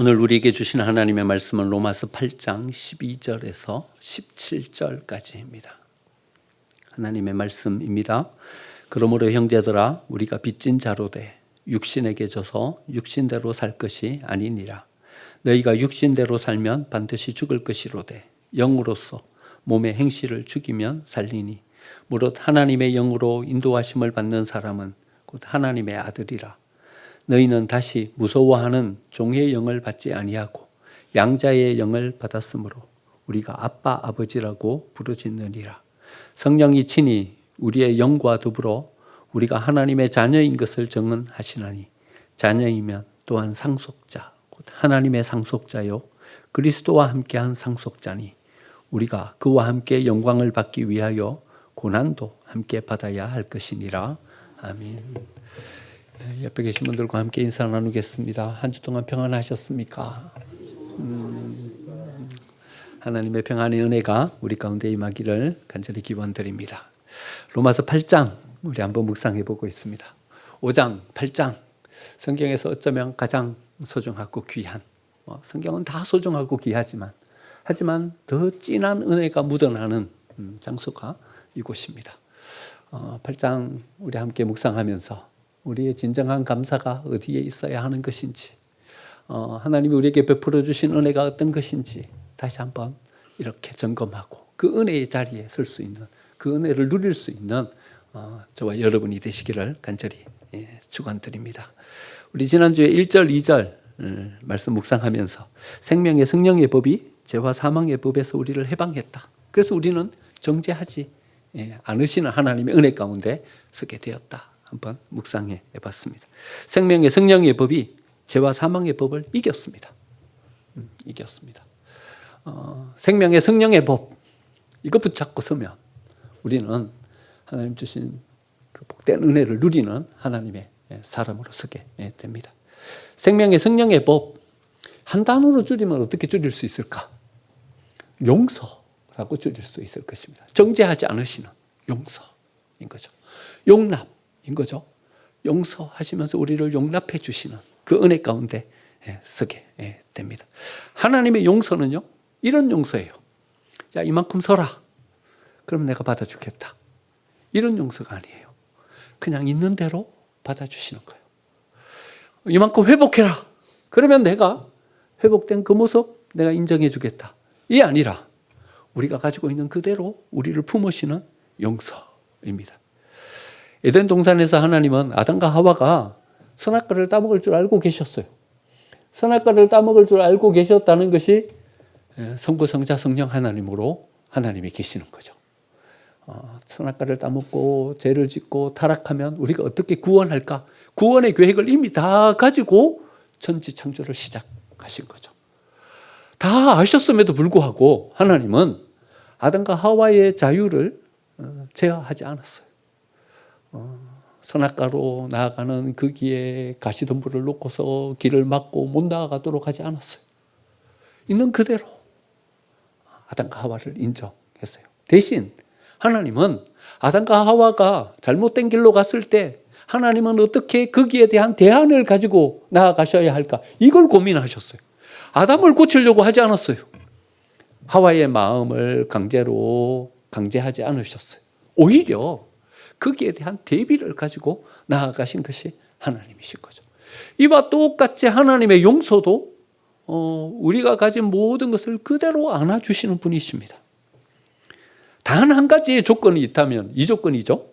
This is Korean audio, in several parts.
오늘 우리에게 주신 하나님의 말씀은 로마서 8장 12절에서 17절까지입니다. 하나님의 말씀입니다. 그러므로 형제들아 우리가 빚진 자로 돼 육신에게 져서 육신대로 살 것이 아니니라. 너희가 육신대로 살면 반드시 죽을 것이로되 영으로서 몸의 행실을 죽이면 살리니 무릇 하나님의 영으로 인도하심을 받는 사람은 곧 하나님의 아들이라. 너희는 다시 무서워하는 종의 영을 받지 아니하고 양자의 영을 받았으므로 우리가 아빠 아버지라고 부르짖느니라. 성령이 친히 우리의 영과 더불어 우리가 하나님의 자녀인 것을 증언하시나니 자녀이면 또한 상속자 곧 하나님의 상속자요 그리스도와 함께한 상속자니 우리가 그와 함께 영광을 받기 위하여 고난도 함께 받아야 할 것이니라. 아멘. 옆에 계신 분들과 함께 인사 나누겠습니다. 한 주 동안 평안하셨습니까? 하나님의 평안의 은혜가 우리 가운데 임하기를 간절히 기원드립니다. 로마서 8장 우리 한번 묵상해 보고 있습니다. 5장, 8장 성경에서 어쩌면 가장 소중하고 귀한, 성경은 다 소중하고 귀하지만 하지만 더 진한 은혜가 묻어나는 장소가 이곳입니다. 8장 우리 함께 묵상하면서 우리의 진정한 감사가 어디에 있어야 하는 것인지, 하나님이 우리에게 베풀어 주신 은혜가 어떤 것인지 다시 한번 이렇게 점검하고 그 은혜의 자리에 설 수 있는, 그 은혜를 누릴 수 있는 저와 여러분이 되시기를 간절히 축원드립니다. 우리 지난주에 1절, 2절 말씀 묵상하면서 생명의 성령의 법이 죄와 사망의 법에서 우리를 해방했다. 그래서 우리는 정죄하지 않으시는 하나님의 은혜 가운데 서게 되었다. 한번 묵상해 봤습니다. 생명의 성령의 법이 죄와 사망의 법을 이겼습니다. 이겼습니다. 생명의 성령의 법, 이거 붙잡고 서면 우리는 하나님 주신 그 복된 은혜를 누리는 하나님의 사람으로 서게 됩니다. 생명의 성령의 법, 한 단어로 줄이면 어떻게 줄일 수 있을까? 용서라고 줄일 수 있을 것입니다. 정죄하지 않으시는 용서인 거죠. 용납인 거죠. 용서하시면서 우리를 용납해 주시는 그 은혜 가운데 서게 됩니다. 하나님의 용서는요, 이런 용서예요. 야, 이만큼 서라. 그럼 내가 받아주겠다. 이런 용서가 아니에요. 그냥 있는 대로 받아주시는 거예요. 이만큼 회복해라. 그러면 내가 회복된 그 모습 내가 인정해 주겠다. 이게 아니라 우리가 가지고 있는 그대로 우리를 품으시는 용서입니다. 에덴 동산에서 하나님은 아담과 하와가 선악과를 따먹을 줄 알고 계셨어요. 선악과를 따먹을 줄 알고 계셨다는 것이 성부, 성자, 성령 하나님으로 하나님이 계시는 거죠. 선악과를 따먹고 죄를 짓고 타락하면 우리가 어떻게 구원할까? 구원의 계획을 이미 다 가지고 천지창조를 시작하신 거죠. 다 아셨음에도 불구하고 하나님은 아담과 하와의 자유를 제어하지 않았어요. 선악과로 나아가는 그 길에 가시덤불을 놓고서 길을 막고 못 나아가도록 하지 않았어요. 있는 그대로 아담과 하와를 인정했어요. 대신 하나님은 아담과 하와가 잘못된 길로 갔을 때 하나님은 어떻게 거기에 대한 대안을 가지고 나아가셔야 할까? 이걸 고민하셨어요. 아담을 고치려고 하지 않았어요. 하와의 마음을 강제하지 않으셨어요. 오히려 거기에 대한 대비를 가지고 나아가신 것이 하나님이신 거죠. 이와 똑같이 하나님의 용서도 우리가 가진 모든 것을 그대로 안아주시는 분이십니다. 단 한 가지의 조건이 있다면 이 조건이죠.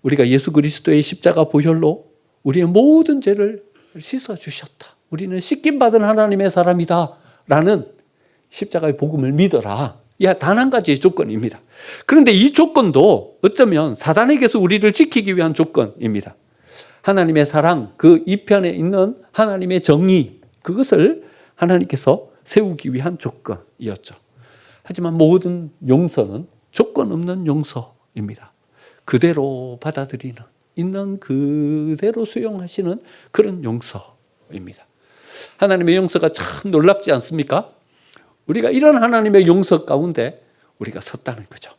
우리가 예수 그리스도의 십자가 보혈로 우리의 모든 죄를 씻어주셨다. 우리는 씻김받은 하나님의 사람이다 라는 십자가의 복음을 믿어라. 단 한 가지의 조건입니다. 그런데 이 조건도 어쩌면 사단에게서 우리를 지키기 위한 조건입니다. 하나님의 사랑, 그 이편에 있는 하나님의 정의, 그것을 하나님께서 세우기 위한 조건이었죠. 하지만 모든 용서는 조건 없는 용서입니다. 그대로 받아들이는, 있는 그대로 수용하시는 그런 용서입니다. 하나님의 용서가 참 놀랍지 않습니까? 우리가 이런 하나님의 용서 가운데 우리가 섰다는 거죠.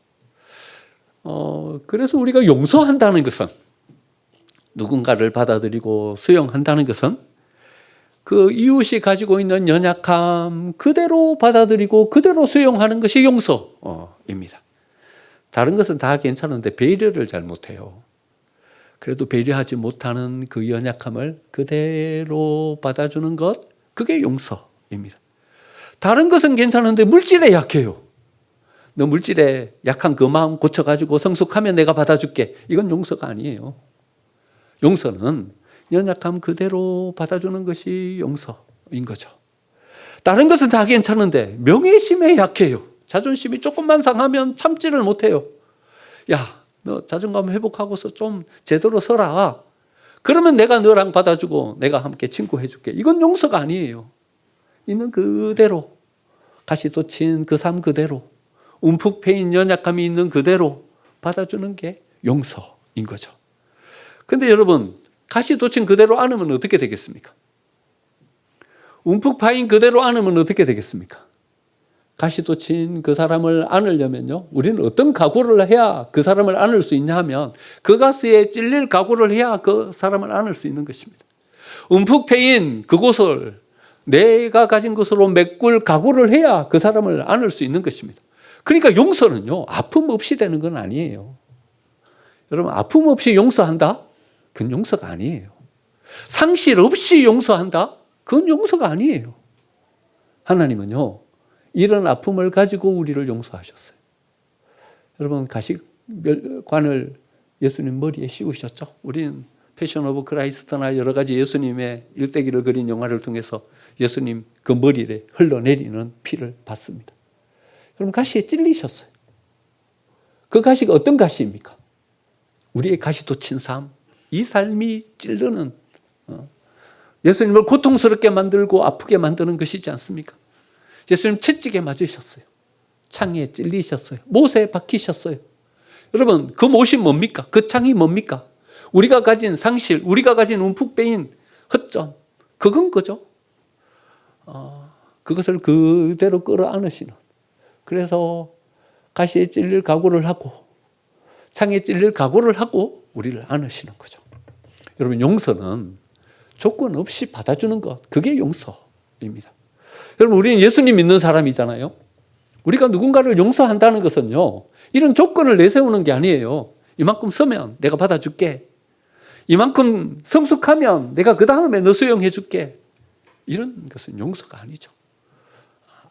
그래서 우리가 용서한다는 것은, 누군가를 받아들이고 수용한다는 것은 그 이웃이 가지고 있는 연약함 그대로 받아들이고 그대로 수용하는 것이 용서입니다. 다른 것은 다 괜찮은데 배려를 잘 못해요. 그래도 배려하지 못하는 그 연약함을 그대로 받아주는 것, 그게 용서입니다. 다른 것은 괜찮은데 물질에 약해요. 너 물질에 약한 그 마음 고쳐가지고 성숙하면 내가 받아줄게. 이건 용서가 아니에요. 용서는 연약함 그대로 받아주는 것이 용서인 거죠. 다른 것은 다 괜찮은데 명예심에 약해요. 자존심이 조금만 상하면 참지를 못해요. 야, 너 자존감 회복하고서 좀 제대로 서라. 그러면 내가 너랑 받아주고 내가 함께 친구해줄게. 이건 용서가 아니에요. 있는 그대로 가시돋친 그 삶 그대로 움푹 패인 연약함이 있는 그대로 받아주는 게 용서인 거죠. 그런데 여러분, 가시돋친 그대로 안으면 어떻게 되겠습니까? 움푹 파인 그대로 안으면 어떻게 되겠습니까? 가시돋친 그 사람을 안으려면요, 우리는 어떤 각오를 해야 그 사람을 안을 수 있냐 하면 그 가시에 찔릴 각오를 해야 그 사람을 안을 수 있는 것입니다. 움푹 패인 그곳을 내가 가진 것으로 메꿀 각오를 해야 그 사람을 안을 수 있는 것입니다. 그러니까 용서는요, 아픔 없이 되는 건 아니에요. 여러분, 아픔 없이 용서한다? 그건 용서가 아니에요. 상실 없이 용서한다? 그건 용서가 아니에요. 하나님은요, 이런 아픔을 가지고 우리를 용서하셨어요. 여러분, 가시관을 예수님 머리에 씌우셨죠? 우리는 패션 오브 크라이스트나 여러 가지 예수님의 일대기를 그린 영화를 통해서 예수님 그 머리에 흘러내리는 피를 봤습니다. 여러분, 가시에 찔리셨어요. 그 가시가 어떤 가시입니까? 우리의 가시돋친 삶, 이 삶이 찔르는, 예수님을 고통스럽게 만들고 아프게 만드는 것이지 않습니까? 예수님 채찍에 맞으셨어요. 창에 찔리셨어요. 못에 박히셨어요. 여러분, 그 못이 뭡니까? 그 창이 뭡니까? 우리가 가진 상실, 우리가 가진 움푹 빼인 허점, 그건 거죠. 그것을 그대로 끌어안으시는. 그래서 가시에 찔릴 각오를 하고 창에 찔릴 각오를 하고 우리를 안으시는 거죠. 여러분, 용서는 조건 없이 받아주는 것, 그게 용서입니다. 여러분, 우리는 예수님 믿는 사람이잖아요. 우리가 누군가를 용서한다는 것은요, 이런 조건을 내세우는 게 아니에요. 이만큼 쓰면 내가 받아줄게. 이만큼 성숙하면 내가 그 다음에 너 수용해 줄게. 이런 것은 용서가 아니죠.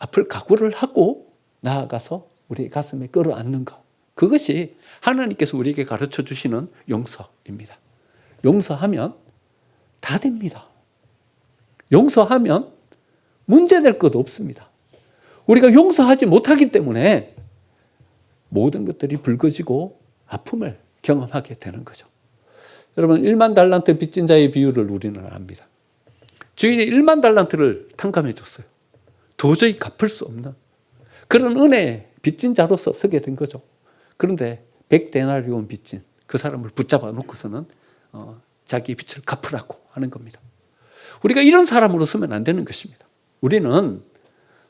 아플 각오를 하고 나아가서 우리의 가슴에 끌어안는 것. 그것이 하나님께서 우리에게 가르쳐 주시는 용서입니다. 용서하면 다 됩니다. 용서하면 문제될 것 없습니다. 우리가 용서하지 못하기 때문에 모든 것들이 붉어지고 아픔을 경험하게 되는 거죠. 여러분, 1만 달란트 빚진 자의 비유를 우리는 압니다. 주인이 1만 달란트를 탕감해 줬어요. 도저히 갚을 수 없는 그런 은혜의 빚진 자로서 서게 된 거죠. 그런데 100데나리온 빚진 그 사람을 붙잡아 놓고서는 자기 빚을 갚으라고 하는 겁니다. 우리가 이런 사람으로 서면 안 되는 것입니다. 우리는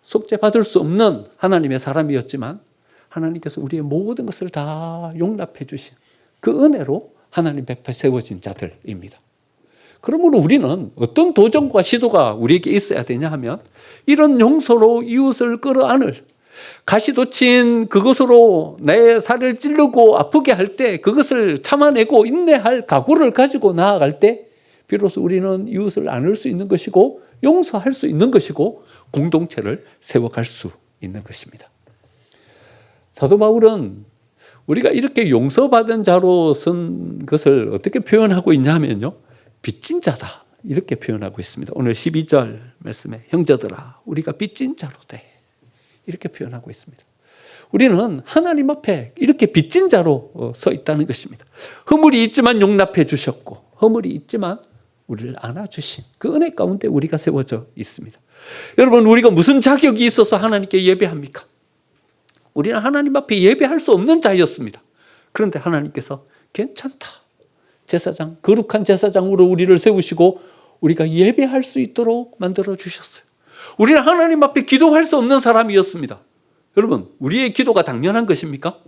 속죄받을 수 없는 하나님의 사람이었지만 하나님께서 우리의 모든 것을 다 용납해 주신 그 은혜로 하나님 베풀어 세워진 자들입니다. 그러므로 우리는 어떤 도전과 시도가 우리에게 있어야 되냐 하면 이런 용서로 이웃을 끌어안을, 가시돋친 그것으로 내 살을 찌르고 아프게 할 때 그것을 참아내고 인내할 각오를 가지고 나아갈 때 비로소 우리는 이웃을 안을 수 있는 것이고 용서할 수 있는 것이고 공동체를 세워갈 수 있는 것입니다. 사도 바울은 우리가 이렇게 용서받은 자로 쓴 것을 어떻게 표현하고 있냐 하면요, 빚진 자다 이렇게 표현하고 있습니다. 오늘 12절 말씀에 형제들아 우리가 빚진 자로 돼 이렇게 표현하고 있습니다. 우리는 하나님 앞에 이렇게 빚진 자로 서 있다는 것입니다. 허물이 있지만 용납해 주셨고 허물이 있지만 우리를 안아주신 그 은혜 가운데 우리가 세워져 있습니다. 여러분, 우리가 무슨 자격이 있어서 하나님께 예배합니까? 우리는 하나님 앞에 예배할 수 없는 자였습니다. 그런데 하나님께서 괜찮다, 제사장, 거룩한 제사장으로 우리를 세우시고 우리가 예배할 수 있도록 만들어 주셨어요. 우리는 하나님 앞에 기도할 수 없는 사람이었습니다. 여러분, 우리의 기도가 당연한 것입니까?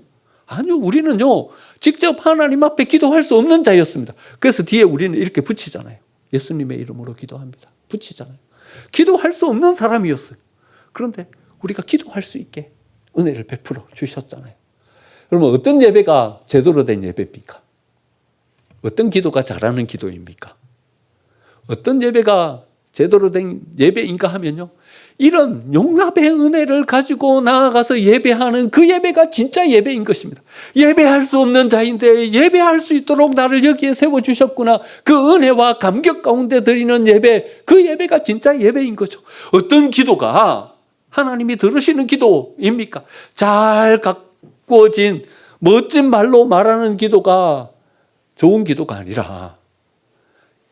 아니요, 우리는요 직접 하나님 앞에 기도할 수 없는 자였습니다. 그래서 뒤에 우리는 이렇게 붙이잖아요. 예수님의 이름으로 기도합니다. 붙이잖아요. 기도할 수 없는 사람이었어요. 그런데 우리가 기도할 수 있게 은혜를 베풀어 주셨잖아요. 그러면 어떤 예배가 제대로 된 예배입니까? 어떤 기도가 잘하는 기도입니까? 어떤 예배가 제대로 된 예배인가 하면요, 이런 용납의 은혜를 가지고 나아가서 예배하는 그 예배가 진짜 예배인 것입니다. 예배할 수 없는 자인데 예배할 수 있도록 나를 여기에 세워주셨구나. 그 은혜와 감격 가운데 드리는 예배, 그 예배가 진짜 예배인 거죠. 어떤 기도가 하나님이 들으시는 기도입니까? 잘 가꾸어진 멋진 말로 말하는 기도가 좋은 기도가 아니라,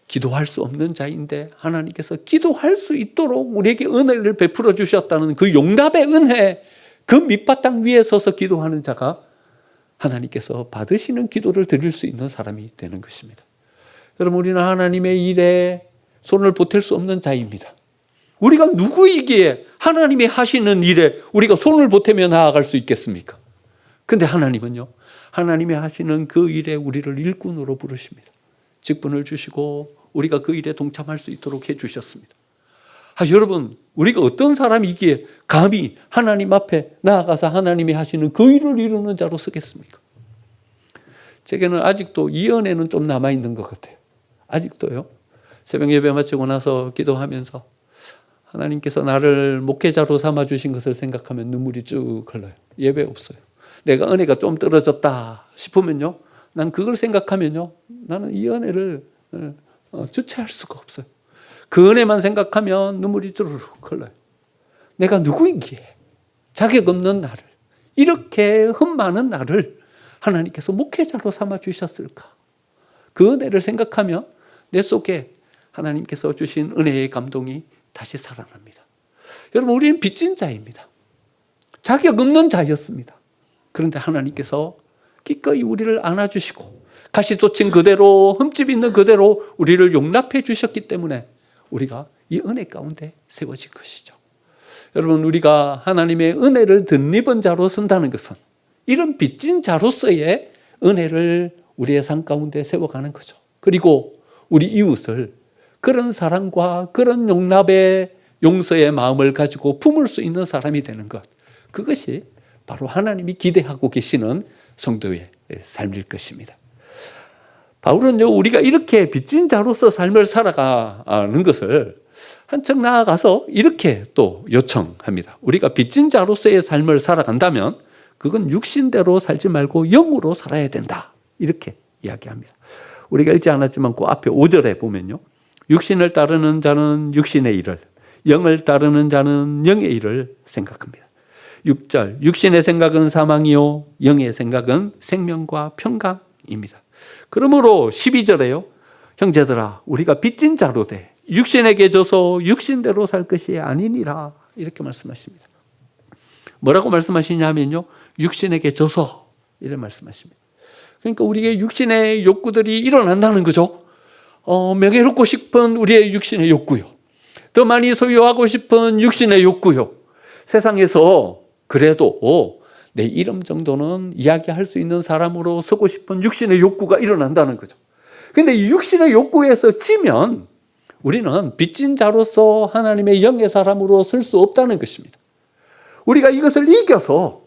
기도할 수 없는 자인데 하나님께서 기도할 수 있도록 우리에게 은혜를 베풀어 주셨다는 그 용납의 은혜, 그 밑바탕 위에 서서 기도하는 자가 하나님께서 받으시는 기도를 드릴 수 있는 사람이 되는 것입니다. 여러분, 우리는 하나님의 일에 손을 보탤 수 없는 자입니다. 우리가 누구이기에 하나님이 하시는 일에 우리가 손을 보태며 나아갈 수 있겠습니까? 그런데 하나님은요, 하나님이 하시는 그 일에 우리를 일꾼으로 부르십니다. 직분을 주시고 우리가 그 일에 동참할 수 있도록 해주셨습니다. 여러분, 우리가 어떤 사람이기에 감히 하나님 앞에 나아가서 하나님이 하시는 그 일을 이루는 자로 서겠습니까? 제게는 아직도 이 은혜는 좀 남아있는 것 같아요. 아직도요. 새벽 예배 마치고 나서 기도하면서 하나님께서 나를 목회자로 삼아주신 것을 생각하면 눈물이 쭉 흘러요. 예배 없어요. 내가 은혜가 좀 떨어졌다 싶으면요, 난 그걸 생각하면요, 나는 이 은혜를 주체할 수가 없어요. 그 은혜만 생각하면 눈물이 주르륵 흘러요. 내가 누구이기에 자격 없는 나를, 이렇게 흠 많은 나를 하나님께서 목회자로 삼아 주셨을까? 그 은혜를 생각하면 내 속에 하나님께서 주신 은혜의 감동이 다시 살아납니다. 여러분, 우리는 빚진 자입니다. 자격 없는 자였습니다. 그런데 하나님께서 기꺼이 우리를 안아주시고 가시돋친 그대로, 흠집 있는 그대로 우리를 용납해 주셨기 때문에 우리가 이 은혜 가운데 세워진 것이죠. 여러분, 우리가 하나님의 은혜를 덧입은 자로 선다는 것은 이런 빚진 자로서의 은혜를 우리의 삶 가운데 세워가는 거죠. 그리고 우리 이웃을 그런 사랑과 그런 용납의 용서의 마음을 가지고 품을 수 있는 사람이 되는 것, 그것이 바로 하나님이 기대하고 계시는 성도의 삶일 것입니다. 바울은요, 우리가 이렇게 빚진 자로서 삶을 살아가는 것을 한층 나아가서 이렇게 또 요청합니다. 우리가 빚진 자로서의 삶을 살아간다면 그건 육신대로 살지 말고 영으로 살아야 된다, 이렇게 이야기합니다. 우리가 읽지 않았지만 그 앞에 5절에 보면요, 육신을 따르는 자는 육신의 일을, 영을 따르는 자는 영의 일을 생각합니다. 6절, 육신의 생각은 사망이요 영의 생각은 생명과 평강입니다. 그러므로 12절에요, 형제들아 우리가 빚진 자로 돼 육신에게 져서 육신대로 살 것이 아니니라, 이렇게 말씀하십니다. 뭐라고 말씀하시냐면요, 육신에게 져서, 이렇게 말씀하십니다. 그러니까 우리의 육신의 욕구들이 일어난다는 거죠. 명예롭고 싶은 우리의 육신의 욕구요, 더 많이 소유하고 싶은 육신의 욕구요, 세상에서 그래도 내 이름 정도는 이야기할 수 있는 사람으로 서고 싶은 육신의 욕구가 일어난다는 거죠. 그런데 이 육신의 욕구에서 지면 우리는 빚진 자로서 하나님의 영의 사람으로 설 수 없다는 것입니다. 우리가 이것을 이겨서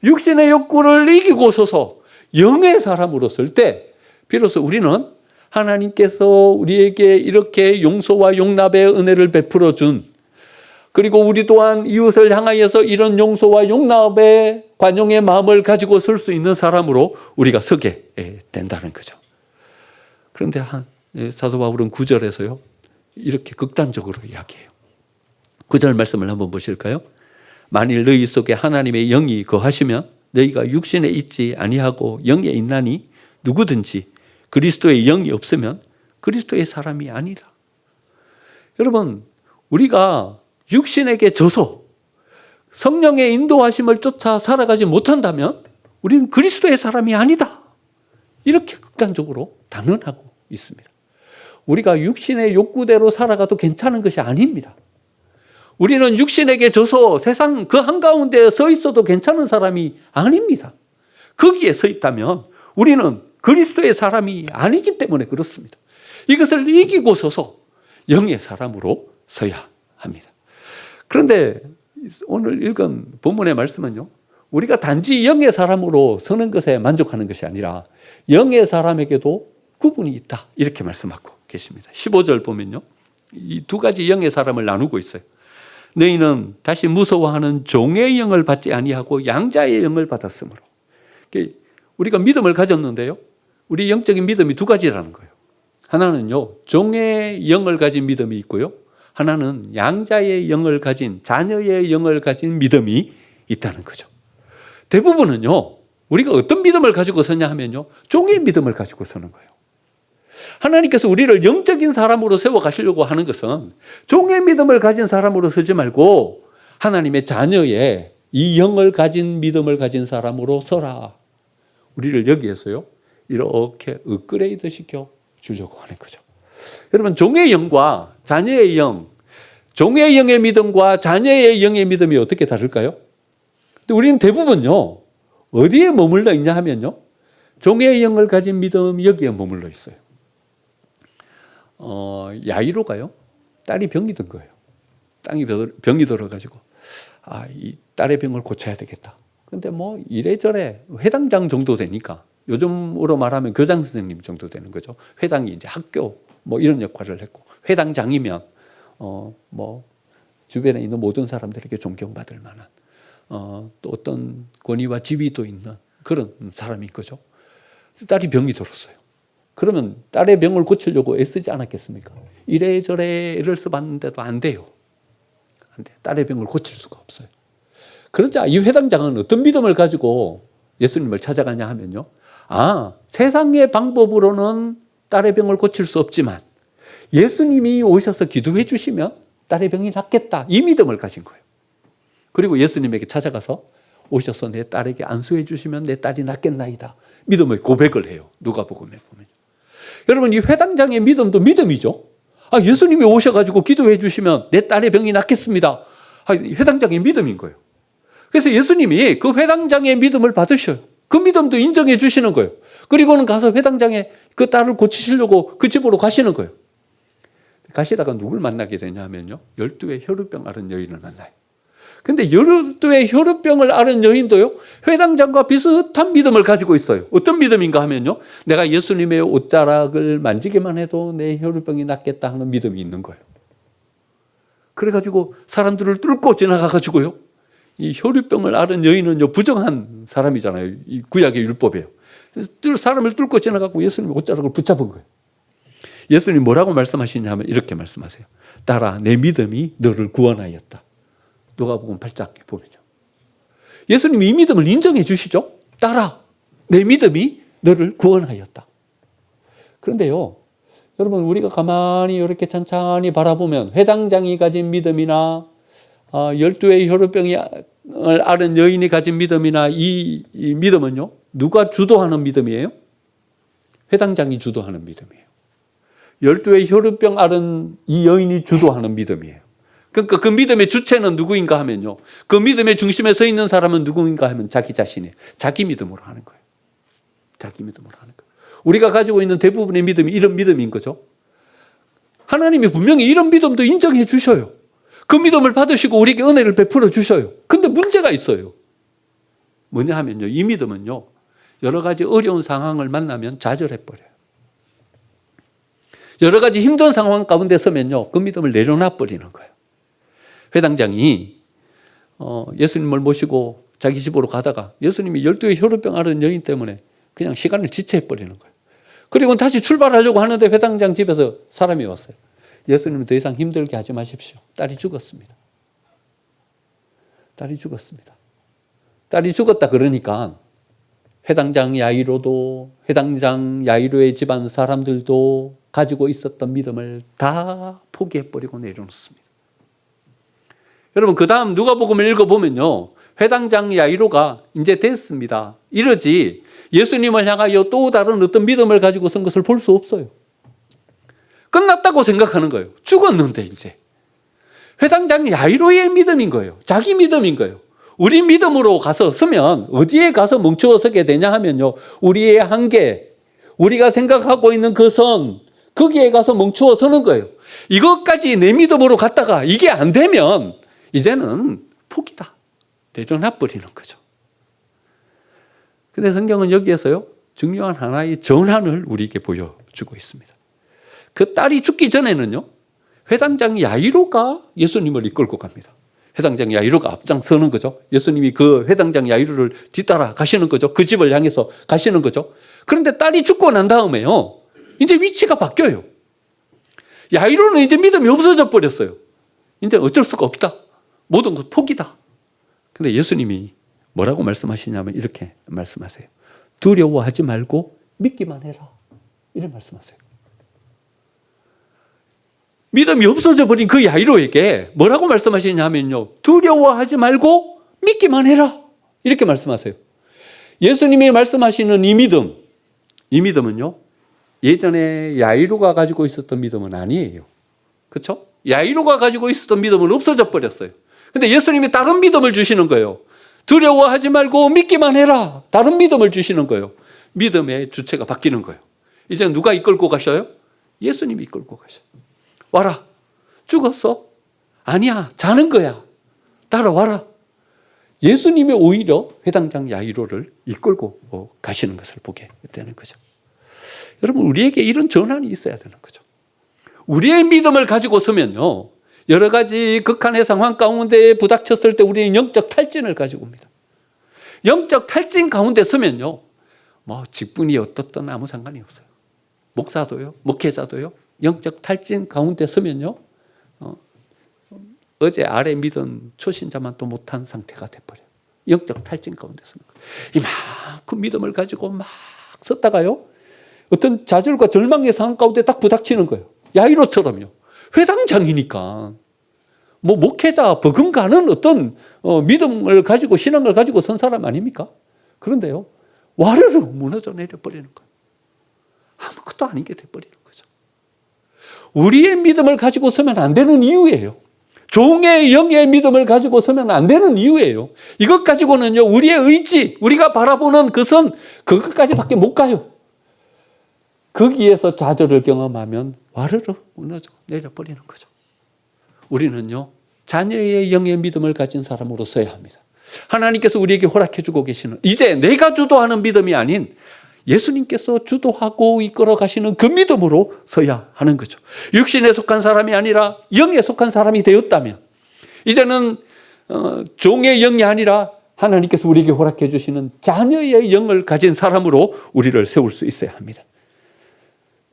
육신의 욕구를 이기고 서서 영의 사람으로 설 때 비로소 우리는 하나님께서 우리에게 이렇게 용서와 용납의 은혜를 베풀어 준, 그리고 우리 또한 이웃을 향하여서 이런 용서와 용납의 관용의 마음을 가지고 설 수 있는 사람으로 우리가 서게 된다는 거죠. 그런데 사도 바울은 9절에서요, 이렇게 극단적으로 이야기해요. 9절 말씀을 한번 보실까요? 만일 너희 속에 하나님의 영이 거하시면 너희가 육신에 있지 아니하고 영에 있나니 누구든지 그리스도의 영이 없으면 그리스도의 사람이 아니라. 여러분, 우리가 육신에게 져서 성령의 인도하심을 쫓아 살아가지 못한다면 우리는 그리스도의 사람이 아니다, 이렇게 극단적으로 단언하고 있습니다. 우리가 육신의 욕구대로 살아가도 괜찮은 것이 아닙니다. 우리는 육신에게 져서 세상 그 한가운데 서 있어도 괜찮은 사람이 아닙니다. 거기에 서 있다면 우리는 그리스도의 사람이 아니기 때문에 그렇습니다. 이것을 이기고 서서 영의 사람으로 서야 합니다. 그런데 오늘 읽은 본문의 말씀은요, 우리가 단지 영의 사람으로 서는 것에 만족하는 것이 아니라 영의 사람에게도 구분이 있다, 이렇게 말씀하고 계십니다. 15절 보면요, 이 두 가지 영의 사람을 나누고 있어요. 너희는 다시 무서워하는 종의 영을 받지 아니하고 양자의 영을 받았으므로. 우리가 믿음을 가졌는데요, 우리 영적인 믿음이 두 가지라는 거예요. 하나는요, 종의 영을 가진 믿음이 있고요, 하나는 양자의 영을 가진, 자녀의 영을 가진 믿음이 있다는 거죠. 대부분은요, 우리가 어떤 믿음을 가지고 서냐 하면요, 종의 믿음을 가지고 서는 거예요. 하나님께서 우리를 영적인 사람으로 세워가시려고 하는 것은 종의 믿음을 가진 사람으로 서지 말고 하나님의 자녀의 이 영을 가진 믿음을 가진 사람으로 서라. 우리를 여기에서요, 이렇게 업그레이드 시켜 주려고 하는 거죠. 여러분, 종의 영과 자녀의 영, 종의 영의 믿음과 자녀의 영의 믿음이 어떻게 다를까요? 근데 우리는 대부분요, 어디에 머물러 있냐 하면요, 종의 영을 가진 믿음, 여기에 머물러 있어요. 야이로가요, 딸이 병이 든 거예요. 병이 들어가지고, 이 딸의 병을 고쳐야 되겠다. 근데 뭐 이래저래 회당장 정도 되니까, 요즘으로 말하면 교장 선생님 정도 되는 거죠. 회당이 이제 학교 뭐 이런 역할을 했고, 회당장이면 뭐 주변에 있는 모든 사람들에게 존경받을 만한 또 어떤 권위와 지위도 있는 그런 사람인 거죠. 딸이 병이 들었어요. 그러면 딸의 병을 고치려고 애쓰지 않았겠습니까? 이래저래 애를 써봤는데도 안 돼요. 안 돼. 딸의 병을 고칠 수가 없어요. 그러자 이 회당장은 어떤 믿음을 가지고 예수님을 찾아가냐 하면요, 세상의 방법으로는 딸의 병을 고칠 수 없지만 예수님이 오셔서 기도해 주시면 딸의 병이 낫겠다, 이 믿음을 가진 거예요. 그리고 예수님에게 찾아가서 오셔서 내 딸에게 안수해 주시면 내 딸이 낫겠나이다, 믿음의 고백을 해요. 누가복음에 보면. 여러분, 이 회당장의 믿음도 믿음이죠. 예수님이 오셔가지고 기도해 주시면 내 딸의 병이 낫겠습니다. 회당장의 믿음인 거예요. 그래서 예수님이 그 회당장의 믿음을 받으셔요. 그 믿음도 인정해 주시는 거예요. 그리고는 가서 회당장의 그 딸을 고치시려고 그 집으로 가시는 거예요. 가시다가 누굴 만나게 되냐 하면요, 12의 혈루병 앓은 여인을 만나요. 근데 12의 혈루병을 앓은 여인도요, 회당장과 비슷한 믿음을 가지고 있어요. 어떤 믿음인가 하면요, 내가 예수님의 옷자락을 만지기만 해도 내 혈루병이 낫겠다 하는 믿음이 있는 거예요. 그래가지고 사람들을 뚫고 지나가가지고요, 이 혈루병을 앓은 여인은요, 부정한 사람이잖아요. 이 구약의 율법이에요. 그래서 사람을 뚫고 지나가고 예수님의 옷자락을 붙잡은 거예요. 예수님 뭐라고 말씀하시냐 하면 이렇게 말씀하세요. 딸아, 내 믿음이 너를 구원하였다. 누가복음 8장에 보면요, 예수님이 이 믿음을 인정해 주시죠. 딸아, 내 믿음이 너를 구원하였다. 그런데요, 여러분, 우리가 가만히 이렇게 찬찬히 바라보면 회당장이 가진 믿음이나 12의 혈루병을 앓은 여인이 가진 믿음이나 이 믿음은요, 누가 주도하는 믿음이에요? 회당장이 주도하는 믿음이에요. 12의 혈루병 앓은 이 여인이 주도하는 믿음이에요. 그러니까 그 믿음의 주체는 누구인가 하면요, 그 믿음의 중심에 서 있는 사람은 누구인가 하면 자기 자신이에요. 자기 믿음으로 하는 거예요. 자기 믿음으로 하는 거예요. 우리가 가지고 있는 대부분의 믿음이 이런 믿음인 거죠. 하나님이 분명히 이런 믿음도 인정해 주셔요. 그 믿음을 받으시고 우리에게 은혜를 베풀어 주셔요. 근데 문제가 있어요. 뭐냐 하면요, 이 믿음은요, 여러 가지 어려운 상황을 만나면 좌절해버려요. 여러 가지 힘든 상황 가운데 서면요, 그 믿음을 내려놔 버리는 거예요. 회당장이 예수님을 모시고 자기 집으로 가다가 예수님이 12의 혈루병 앓은 여인 때문에 그냥 시간을 지체해 버리는 거예요. 그리고 다시 출발하려고 하는데 회당장 집에서 사람이 왔어요. 예수님은 더 이상 힘들게 하지 마십시오. 딸이 죽었습니다. 딸이 죽었습니다. 딸이 죽었다 그러니까 회당장 야이로도, 회당장 야이로의 집안 사람들도 가지고 있었던 믿음을 다 포기해버리고 내려놓습니다. 여러분, 그 다음 누가복음을 읽어보면요, 회당장 야이로가 이제 됐습니다, 이러지 예수님을 향하여 또 다른 어떤 믿음을 가지고 선 것을 볼 수 없어요. 끝났다고 생각하는 거예요. 죽었는데 이제. 회당장 야이로의 믿음인 거예요. 자기 믿음인 거예요. 우리 믿음으로 가서 서면 어디에 가서 멈추어 서게 되냐 하면요, 우리의 한계, 우리가 생각하고 있는 그 선, 거기에 가서 멈추어 서는 거예요. 이것까지 내 믿음으로 갔다가 이게 안 되면 이제는 포기다. 내려놔 버리는 거죠. 근데 성경은 여기에서요, 중요한 하나의 전환을 우리에게 보여주고 있습니다. 그 딸이 죽기 전에는요, 회당장 야이로가 예수님을 이끌고 갑니다. 회당장 야이로가 앞장서는 거죠. 예수님이 그 회당장 야이로를 뒤따라 가시는 거죠. 그 집을 향해서 가시는 거죠. 그런데 딸이 죽고 난 다음에요, 이제 위치가 바뀌어요. 야이로는 이제 믿음이 없어져 버렸어요. 이제 어쩔 수가 없다. 모든 것 포기다. 근데 예수님이 뭐라고 말씀하시냐면 이렇게 말씀하세요. 두려워하지 말고 믿기만 해라. 이렇게 말씀하세요. 믿음이 없어져 버린 그 야이로에게 뭐라고 말씀하시냐면요, 두려워하지 말고 믿기만 해라. 이렇게 말씀하세요. 예수님이 말씀하시는 이 믿음은요, 예전에 야이로가 가지고 있었던 믿음은 아니에요. 그렇죠? 야이로가 가지고 있었던 믿음은 없어져 버렸어요. 근데 예수님이 다른 믿음을 주시는 거예요. 두려워하지 말고 믿기만 해라. 다른 믿음을 주시는 거예요. 믿음의 주체가 바뀌는 거예요. 이제 누가 이끌고 가셔요? 예수님이 이끌고 가셔요. 와라. 죽었어? 아니야. 자는 거야. 따라와라. 예수님이 오히려 회당장 야이로를 이끌고 가시는 것을 보게 되는 거죠. 여러분, 우리에게 이런 전환이 있어야 되는 거죠. 우리의 믿음을 가지고 서면요, 여러 가지 극한의 상황 가운데 부닥쳤을 때 우리는 영적 탈진을 가지고 옵니다. 영적 탈진 가운데 서면요, 뭐 직분이 어떻든 아무 상관이 없어요. 목사도요, 목회자도요, 영적 탈진 가운데 서면요, 어제 아래 믿은 초신자만 또 못한 상태가 돼버려요. 영적 탈진 가운데 서는 거예요. 이만큼 믿음을 가지고 막 섰다가요, 어떤 좌절과 절망의 상황 가운데 딱 부닥치는 거예요. 야이로처럼요. 회당장이니까 뭐 목회자 버금가는 어떤 믿음을 가지고 신앙을 가지고 선 사람 아닙니까? 그런데요, 와르르 무너져 내려버리는 거예요. 아무것도 아닌 게 돼버리는 거죠. 우리의 믿음을 가지고 서면 안 되는 이유예요. 종의 영의 믿음을 가지고 서면 안 되는 이유예요. 이것 가지고는요, 우리의 의지, 우리가 바라보는 그 선, 그것까지밖에 못 가요. 거기에서 좌절을 경험하면 와르르 무너져 내려버리는 거죠. 우리는요, 자녀의 영의 믿음을 가진 사람으로 서야 합니다. 하나님께서 우리에게 허락해 주고 계시는, 이제 내가 주도하는 믿음이 아닌 예수님께서 주도하고 이끌어 가시는 그 믿음으로 서야 하는 거죠. 육신에 속한 사람이 아니라 영에 속한 사람이 되었다면, 이제는 종의 영이 아니라 하나님께서 우리에게 허락해 주시는 자녀의 영을 가진 사람으로 우리를 세울 수 있어야 합니다.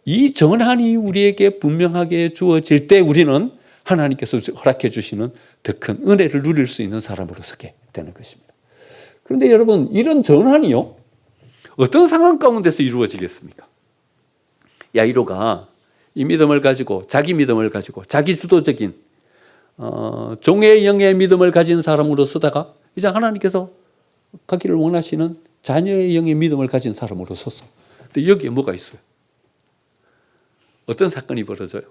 이 전환이 우리에게 분명하게 주어질 때 우리는 하나님께서 허락해 주시는 더 큰 은혜를 누릴 수 있는 사람으로 서게 되는 것입니다. 그런데 여러분, 이런 전환이요, 어떤 상황 가운데서 이루어지겠습니까? 야이로가 이 믿음을 가지고, 자기 믿음을 가지고, 자기 주도적인 종의 영의 믿음을 가진 사람으로 서다가 이제 하나님께서 가기를 원하시는 자녀의 영의 믿음을 가진 사람으로 섰어. 근데 여기에 뭐가 있어요? 어떤 사건이 벌어져요?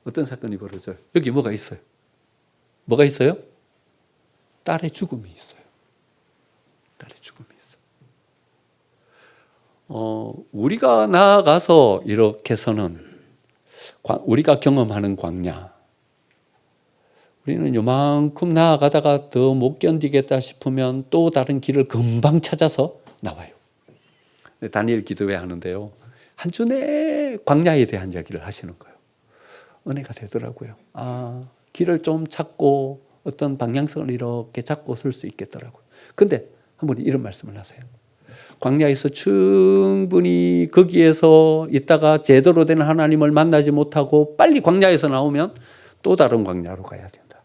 어떤 사건이 벌어져요? 여기 뭐가 있어요? 뭐가 있어요? 딸의 죽음이 있어요. 딸의 죽음이 있어요. 우리가 나아가서 이렇게 서는, 우리가 경험하는 광야, 우리는 요만큼 나아가다가 더 못 견디겠다 싶으면 또 다른 길을 금방 찾아서 나와요. 다니엘 기도회 하는데요, 한 주 내 광야에 대한 이야기를 하시는 거예요. 은혜가 되더라고요. 길을 좀 찾고 어떤 방향성을 이렇게 잡고 설 수 있겠더라고요. 근데 한 분이 이런 말씀을 하세요. 광야에서 충분히 거기에서 있다가 제대로 된 하나님을 만나지 못하고 빨리 광야에서 나오면 또 다른 광야로 가야 된다.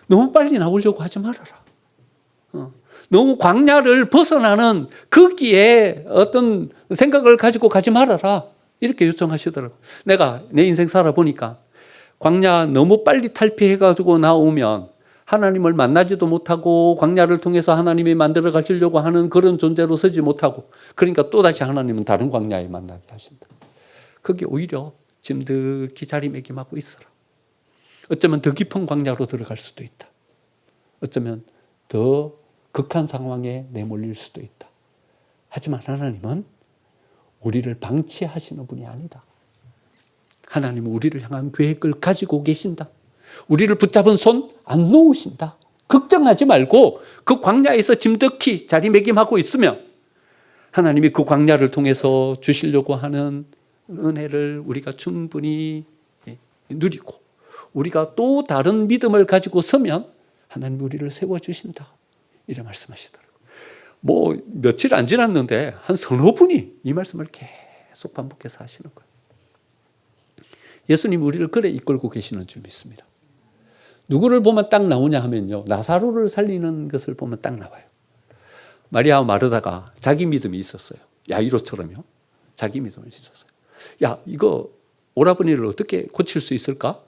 너무 빨리 나오려고 하지 말아라. 너무 광야를 벗어나는 거기에 어떤 생각을 가지고 가지 말아라. 이렇게 요청하시더라고요. 내가 내 인생 살아보니까 광야 너무 빨리 탈피해가지고 나오면 하나님을 만나지도 못하고 광야를 통해서 하나님이 만들어 가시려고 하는 그런 존재로 서지 못하고, 그러니까 또다시 하나님은 다른 광야에 만나게 하신다. 그게 오히려 짐득히 자리매김하고 있어라. 어쩌면 더 깊은 광야로 들어갈 수도 있다. 어쩌면 더 극한 상황에 내몰릴 수도 있다. 하지만 하나님은 우리를 방치하시는 분이 아니다. 하나님은 우리를 향한 계획을 가지고 계신다. 우리를 붙잡은 손 안 놓으신다. 걱정하지 말고 그 광야에서 짐득히 자리매김하고 있으면 하나님이 그 광야를 통해서 주시려고 하는 은혜를 우리가 충분히 누리고 우리가 또 다른 믿음을 가지고 서면 하나님이 우리를 세워주신다. 이렇게 말씀하시더라고요. 뭐 며칠 안 지났는데 한 서너 분이 이 말씀을 계속 반복해서 하시는 거예요. 예수님이 우리를 그래 이끌고 계시는 줄 믿습니다. 누구를 보면 딱 나오냐 하면요, 나사로를 살리는 것을 보면 딱 나와요. 마리아와 마르다가 자기 믿음이 있었어요. 야이로처럼요. 자기 믿음이 있었어요. 야, 이거 오라버니를 어떻게 고칠 수 있을까?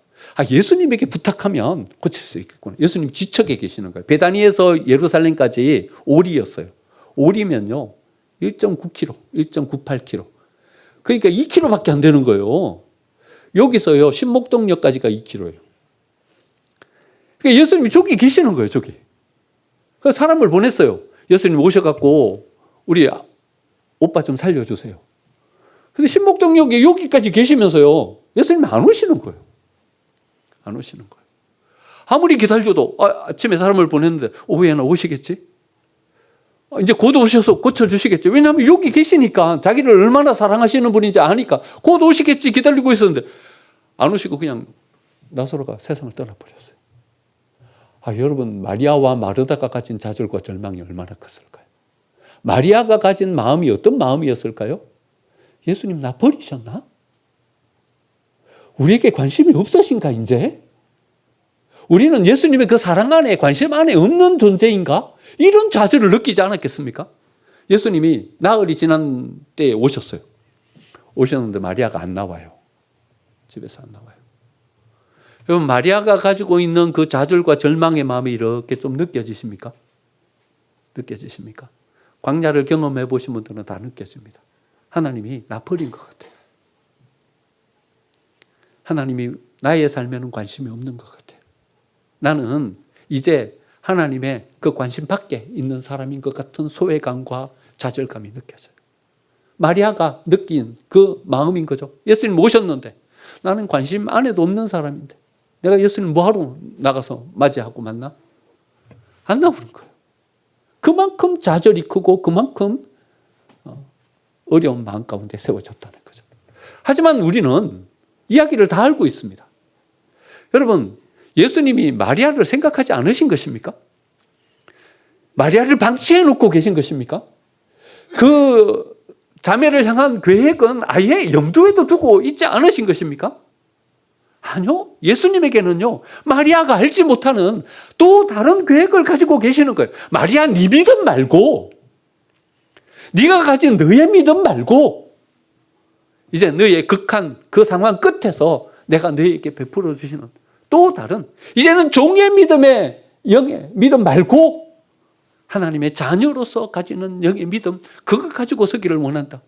예수님에게 부탁하면 고칠 수 있겠구나. 예수님 지척에 계시는 거예요. 베다니에서 예루살렘까지 오리였어요. 오리면요 1.9km, 1.98km. 그러니까 2km밖에 안 되는 거예요. 여기서요 신목동역까지가 2km예요. 그러니까 예수님이 저기 계시는 거예요. 저기. 그래서 사람을 보냈어요. 예수님 오셔갖고 우리 오빠 좀 살려주세요. 근데 신목동역에 여기까지 계시면서요 예수님이 안 오시는 거예요. 안 오시는 거예요. 아무리 기다려도 아침에 사람을 보냈는데 오후에는 오시겠지? 이제 곧 오셔서 고쳐주시겠죠. 왜냐하면 여기 계시니까 자기를 얼마나 사랑하시는 분인지 아니까 곧 오시겠지 기다리고 있었는데 안 오시고 그냥 나사로가 세상을 떠나버렸어요. 여러분, 마리아와 마르다가 가진 좌절과 절망이 얼마나 컸을까요? 마리아가 가진 마음이 어떤 마음이었을까요? 예수님 나 버리셨나? 우리에게 관심이 없으신가 이제? 우리는 예수님의 그 사랑 안에 관심 안에 없는 존재인가? 이런 좌절을 느끼지 않았겠습니까? 예수님이 나흘이 지난 때에 오셨어요. 오셨는데 마리아가 안 나와요. 집에서 안 나와요. 여러분, 마리아가 가지고 있는 그 좌절과 절망의 마음이 이렇게 좀 느껴지십니까? 느껴지십니까? 광야를 경험해 보신 분들은 다 느껴집니다. 하나님이 나 버린 것 같아요. 하나님이 나의 삶에는 관심이 없는 것 같아요. 나는 이제 하나님의 그 관심 밖에 있는 사람인 것 같은 소외감과 좌절감이 느껴져요. 마리아가 느낀 그 마음인 거죠. 예수님 모셨는데 나는 관심 안에도 없는 사람인데 내가 예수님 뭐하러 나가서 맞이하고 만나? 안 나오는 거예요. 그만큼 좌절이 크고 그만큼 어려운 마음 가운데 세워졌다는 거죠. 하지만 우리는 이야기를 다 알고 있습니다. 여러분, 예수님이 마리아를 생각하지 않으신 것입니까? 마리아를 방치해 놓고 계신 것입니까? 그 자매를 향한 계획은 아예 염두에도 두고 있지 않으신 것입니까? 아니요. 예수님에게는요, 마리아가 알지 못하는 또 다른 계획을 가지고 계시는 거예요. 마리아, 네 믿음 말고, 네가 가진 너의 믿음 말고, 이제 너의 극한 그 상황 끝에서 내가 너에게 베풀어 주시는 또 다른, 이제는 종의 믿음의 영의 믿음 말고 하나님의 자녀로서 가지는 영의 믿음, 그거 가지고 서기를 원한다.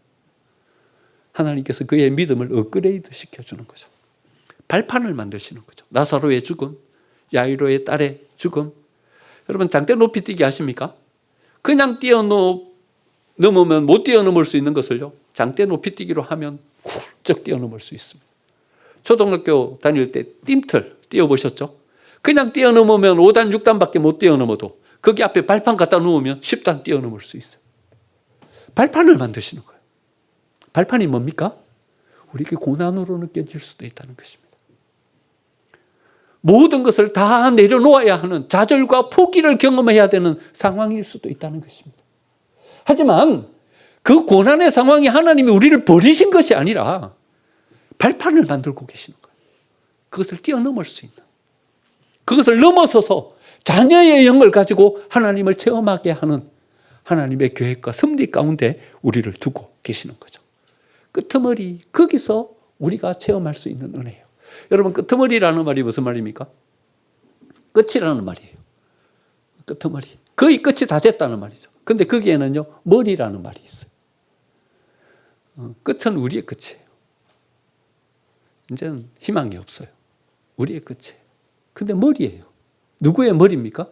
하나님께서 그의 믿음을 업그레이드 시켜주는 거죠. 발판을 만드시는 거죠. 나사로의 죽음, 야이로의 딸의 죽음. 여러분, 장대 높이 뛰기 아십니까? 그냥 뛰어넘으면 못 뛰어넘을 수 있는 것을요, 장대 높이 뛰기로 하면 훌쩍 뛰어넘을 수 있습니다. 초등학교 다닐 때 뜀틀 뛰어보셨죠? 그냥 뛰어넘으면 5단, 6단밖에 못 뛰어넘어도 거기 앞에 발판 갖다 놓으면 10단 뛰어넘을 수 있어요. 발판을 만드시는 거예요. 발판이 뭡니까? 우리에게 고난으로 느껴질 수도 있다는 것입니다. 모든 것을 다 내려놓아야 하는 좌절과 포기를 경험해야 되는 상황일 수도 있다는 것입니다. 하지만 그 고난의 상황이 하나님이 우리를 버리신 것이 아니라 발판을 만들고 계시는 거예요. 그것을 뛰어넘을 수 있는, 그것을 넘어서서 자녀의 영을 가지고 하나님을 체험하게 하는 하나님의 계획과 섭리 가운데 우리를 두고 계시는 거죠. 끄트머리, 거기서 우리가 체험할 수 있는 은혜예요. 여러분, 끄트머리라는 말이 무슨 말입니까? 끝이라는 말이에요. 끄트머리. 거의 끝이 다 됐다는 말이죠. 근데 거기에는요, 머리라는 말이 있어요. 끝은 우리의 끝이에요. 이제는 희망이 없어요. 우리의 끝이에요. 근데 머리예요. 누구의 머리입니까?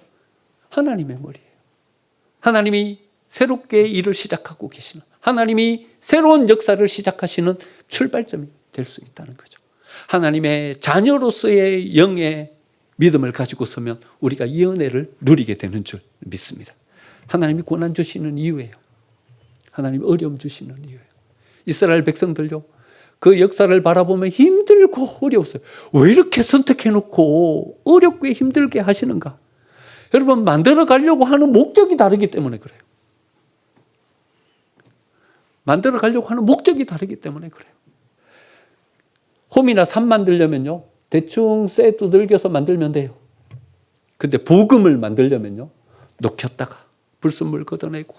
하나님의 머리예요. 하나님이 새롭게 일을 시작하고 계시는, 하나님이 새로운 역사를 시작하시는 출발점이 될 수 있다는 거죠. 하나님의 자녀로서의 영의 믿음을 가지고 서면 우리가 이 은혜를 누리게 되는 줄 믿습니다. 하나님이 고난 주시는 이유예요. 하나님이 어려움 주시는 이유예요. 이스라엘 백성들요, 그 역사를 바라보면 힘들고 어려웠어요. 왜 이렇게 선택해놓고 어렵게 힘들게 하시는가? 여러분, 만들어 가려고 하는 목적이 다르기 때문에 그래요. 만들어 가려고 하는 목적이 다르기 때문에 그래요. 홈이나 산 만들려면요, 대충 쇠 두들겨서 만들면 돼요. 근데 복음을 만들려면요, 녹였다가 불순물 걷어내고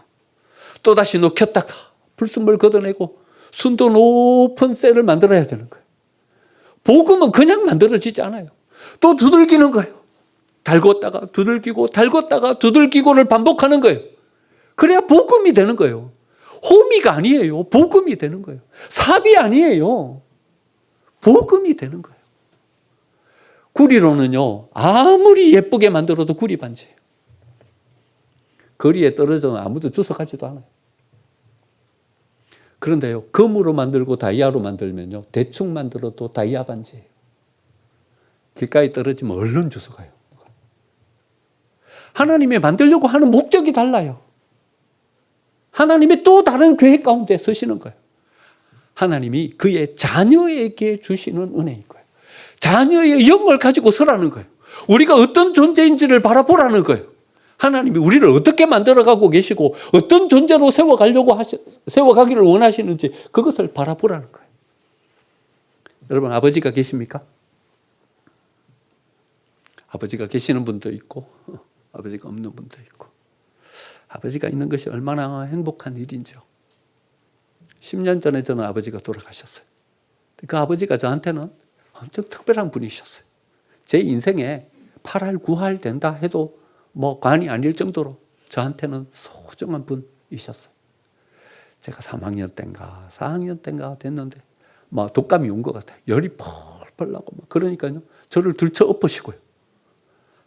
또다시 녹였다가 불순물 걷어내고 순도 높은 쇠를 만들어야 되는 거예요. 복음은 그냥 만들어지지 않아요. 또 두들기는 거예요. 달궜다가 두들기고 달궜다가 두들기고를 반복하는 거예요. 그래야 복음이 되는 거예요. 호미가 아니에요. 복음이 되는 거예요. 삽이 아니에요. 복음이 되는 거예요. 구리로는요, 아무리 예쁘게 만들어도 구리 반지예요. 거리에 떨어져서 아무도 주워가지도 않아요. 그런데요, 금으로 만들고 다이아로 만들면요, 대충 만들어도 다이아 반지예요. 길가에 떨어지면 얼른 주워가요. 하나님이 만들려고 하는 목적이 달라요. 하나님이 또 다른 계획 가운데 서시는 거예요. 하나님이 그의 자녀에게 주시는 은혜인 거예요. 자녀의 영을 가지고 서라는 거예요. 우리가 어떤 존재인지를 바라보라는 거예요. 하나님이 우리를 어떻게 만들어가고 계시고 어떤 존재로 세워가기를 원하시는지 그것을 바라보라는 거예요. 여러분, 아버지가 계십니까? 아버지가 계시는 분도 있고 아버지가 없는 분도 있고, 아버지가 있는 것이 얼마나 행복한 일인지요. 10년 전에 저는 아버지가 돌아가셨어요. 그 아버지가 저한테는 엄청 특별한 분이셨어요. 제 인생에 8할 9할 된다 해도 뭐 관이 아닐 정도로 저한테는 소중한 분이셨어요. 제가 3학년 때인가 4학년 때인가 됐는데 막 독감이 온 것 같아요. 열이 펄펄 나고 막. 그러니까요, 저를 들쳐 엎으시고요,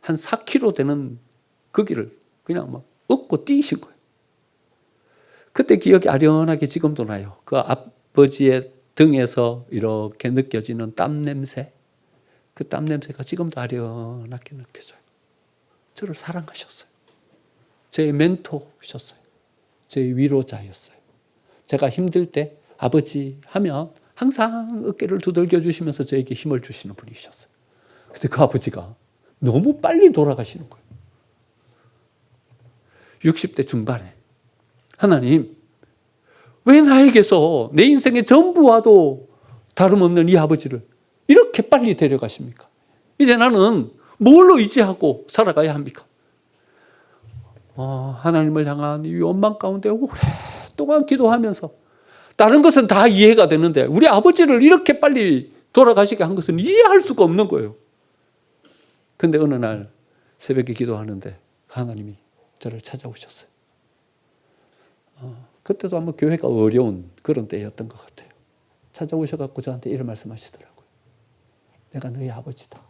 한 4kg 되는 거기를 그냥 막 업고 뛰신 거예요. 그때 기억이 아련하게 지금도 나요. 그 아버지의 등에서 이렇게 느껴지는 땀 냄새, 그 땀 냄새가 지금도 아련하게 느껴져요. 저를 사랑하셨어요. 제 멘토셨어요. 제 위로자였어요. 제가 힘들 때 아버지 하면 항상 어깨를 두들겨 주시면서 저에게 힘을 주시는 분이셨어요. 근데 그 아버지가 너무 빨리 돌아가시는 거예요. 60대 중반에 하나님, 왜 나에게서 내 인생의 전부와도 다름없는 이 아버지를 이렇게 빨리 데려가십니까? 이제 나는 뭘로 의지하고 살아가야 합니까? 하나님을 향한 이 원망 가운데 오랫동안 기도하면서 다른 것은 다 이해가 되는데 우리 아버지를 이렇게 빨리 돌아가시게 한 것은 이해할 수가 없는 거예요. 근데 어느 날 새벽에 기도하는데 하나님이 저를 찾아오셨어요. 그때도 아마 교회가 어려운 그런 때였던 것 같아요. 찾아오셔갖고 저한테 이런 말씀하시더라고요. 내가 너희 아버지다.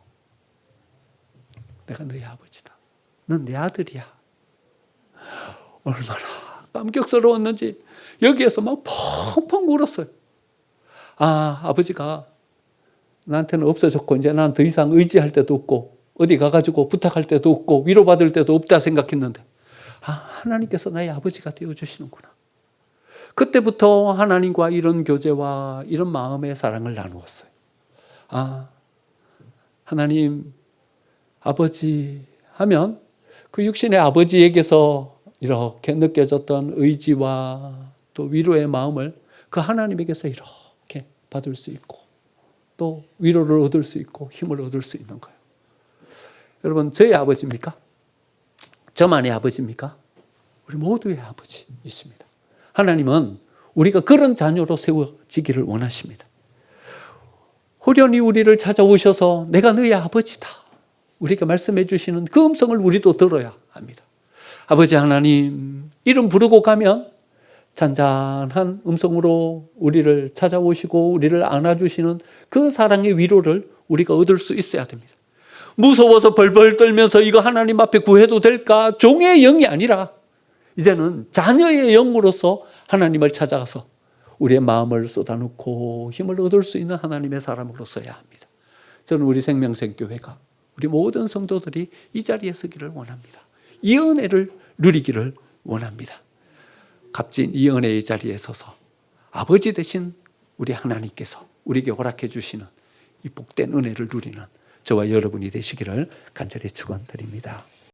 내가 너희 아버지다. 넌 내 아들이야. 얼마나 감격스러웠는지 여기에서 막 펑펑 울었어요. 아버지가 나한테는 없어졌고 이제 난 더 이상 의지할 때도 없고 어디 가가지고 부탁할 때도 없고 위로받을 때도 없다 생각했는데 하나님께서 나의 아버지가 되어주시는구나. 그때부터 하나님과 이런 교제와 이런 마음의 사랑을 나누었어요. 하나님 아버지 하면 그 육신의 아버지에게서 이렇게 느껴졌던 의지와 또 위로의 마음을 그 하나님에게서 이렇게 받을 수 있고 또 위로를 얻을 수 있고 힘을 얻을 수 있는 거예요. 여러분, 저의 아버지입니까? 저만의 아버지입니까? 우리 모두의 아버지이십니다. 하나님은 우리가 그런 자녀로 세워지기를 원하십니다. 호련히 우리를 찾아오셔서 내가 너의 아버지다. 우리가 말씀해 주시는 그 음성을 우리도 들어야 합니다. 아버지 하나님, 이름 부르고 가면 잔잔한 음성으로 우리를 찾아오시고 우리를 안아주시는 그 사랑의 위로를 우리가 얻을 수 있어야 됩니다. 무서워서 벌벌 떨면서 이거 하나님 앞에 구해도 될까? 종의 영이 아니라 이제는 자녀의 영으로서 하나님을 찾아가서 우리의 마음을 쏟아놓고 힘을 얻을 수 있는 하나님의 사람으로서야 합니다. 저는 우리 생명샘교회가 우리 모든 성도들이 이 자리에 서기를 원합니다. 이 은혜를 누리기를 원합니다. 값진 이 은혜의 자리에 서서 아버지 되신 우리 하나님께서 우리에게 허락해 주시는 이 복된 은혜를 누리는 저와 여러분이 되시기를 간절히 축원드립니다.